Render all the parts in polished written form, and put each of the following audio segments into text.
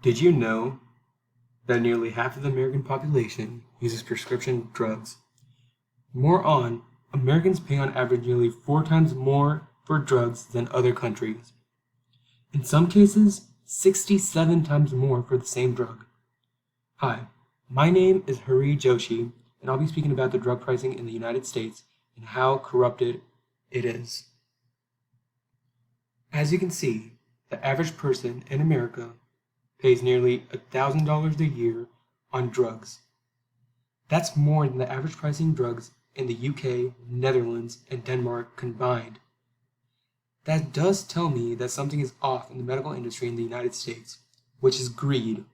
Did you know that nearly half of the American population uses prescription drugs? More on, Americans pay on average nearly 4 times more for drugs than other countries. In some cases, 67 times more for the same drug. Hi, my name is Hari Joshi, and I'll be speaking about the drug pricing in the United States and how corrupted it is. As you can see, the average person in America pays nearly $1,000 a year on drugs. That's more than the average pricing drugs in the UK, Netherlands, and Denmark combined. That does tell me that something is off in the medical industry in the United States, which is greed.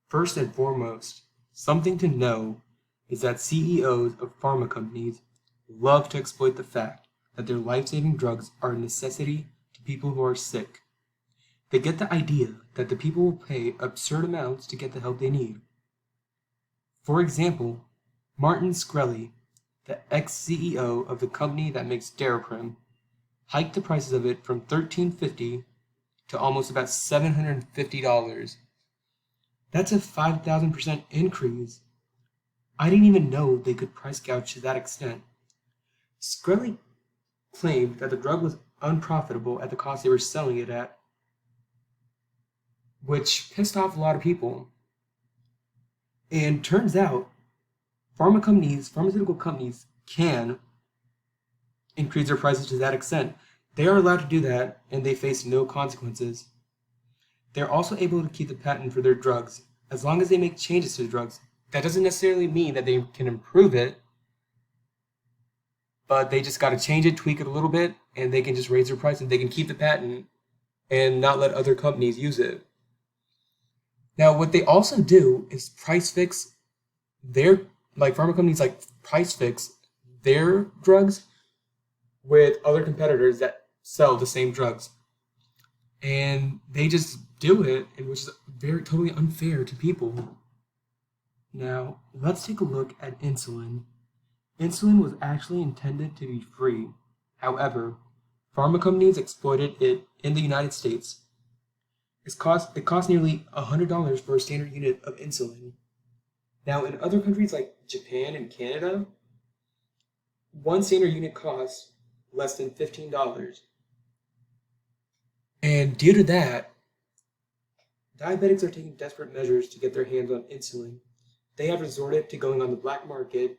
First and foremost, something to know is that CEOs of pharma companies love to exploit the fact that their life-saving drugs are a necessity to people who are sick. They get the idea that the people will pay absurd amounts to get the help they need. For example, Martin Shkreli, the ex-CEO of the company that makes Daraprim, hiked the prices of it from $13.50 to almost about $750. That's a 5,000% increase. I didn't even know they could price gouge to that extent. Shkreli claimed that the drug was unprofitable at the cost they were selling it at, which pissed off a lot of people. And turns out, pharmaceutical companies can increase their prices to that extent. They are allowed to do that, and they face no consequences. They're also able to keep the patent for their drugs, as long as they make changes to the drugs. That doesn't necessarily mean that they can improve it, but they just got to change it, tweak it a little bit, and they can just raise their price, and they can keep the patent and not let other companies use it. Now, what they also do is price fix their, like pharma companies price fix their drugs with other competitors that sell the same drugs. And they just do it, which is totally unfair to people. Now, let's take a look at insulin. Insulin was actually intended to be free. However, pharma companies exploited it in the United States. It costs nearly $100 for a standard unit of insulin. Now, in other countries like Japan and Canada, one standard unit costs less than $15. And due to that, diabetics are taking desperate measures to get their hands on insulin. They have resorted to going on the black market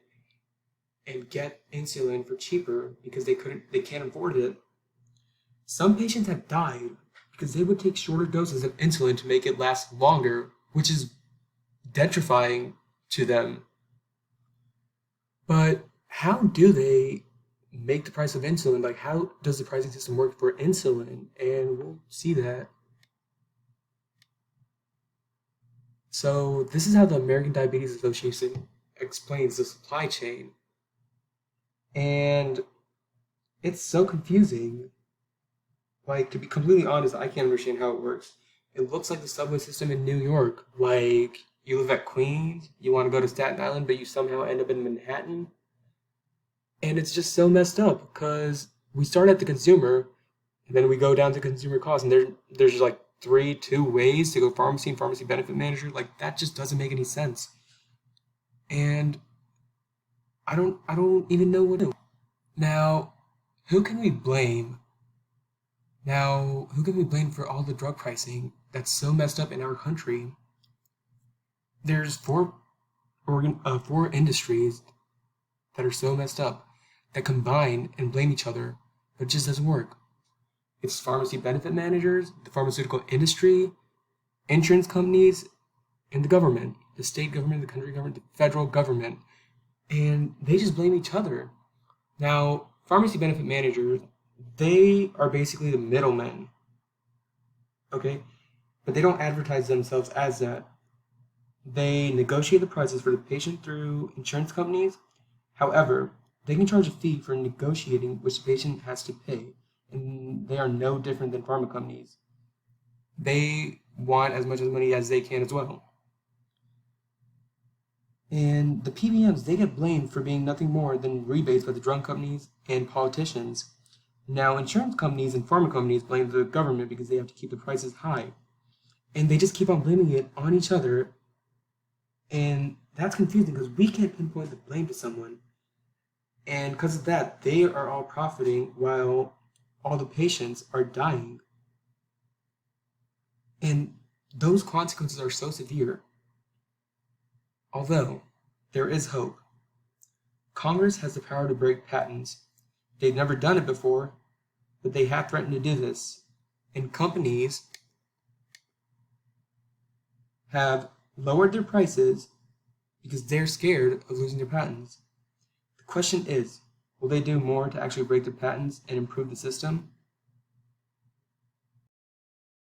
and get insulin for cheaper because they can't afford it. Some patients have died because they would take shorter doses of insulin to make it last longer, which is detrifying to them. But how do they make the price of insulin? Like, how does the pricing system work for insulin? And we'll see that. So this is how the American Diabetes Association explains the supply chain. And it's so confusing. Like, to be completely honest, I can't understand how it works. It looks like the subway system in New York. Like, you live at Queens, you want to go to Staten Island, but you somehow end up in Manhattan. And it's just so messed up because we start at the consumer, and then we go down to consumer costs, and there's just like two ways to go: pharmacy and pharmacy benefit manager. Like, that just doesn't make any sense. And I don't even know what to do. Now, who can we blame? Who can we blame for all the drug pricing that's so messed up in our country? There's four industries that are so messed up that combine and blame each other, but it just doesn't work. It's pharmacy benefit managers, the pharmaceutical industry, insurance companies, and the government, the state government, the country government, the federal government, and they just blame each other. Now, pharmacy benefit managers, they are basically the middlemen, okay? But they don't advertise themselves as that. They negotiate the prices for the patient through insurance companies. However, they can charge a fee for negotiating which the patient has to pay, and they are no different than pharma companies. They want as much money as they can as well. And the PBMs, they get blamed for being nothing more than rebates by the drug companies and politicians. Now, insurance companies and pharma companies blame the government because they have to keep the prices high. And they just keep on blaming it on each other. And that's confusing because we can't pinpoint the blame to someone. And because of that, they are all profiting while all the patients are dying. And those consequences are so severe. Although, there is hope. Congress has the power to break patents. They've never done it before, but they have threatened to do this. And companies have lowered their prices because they're scared of losing their patents. The question is, will they do more to actually break their patents and improve the system?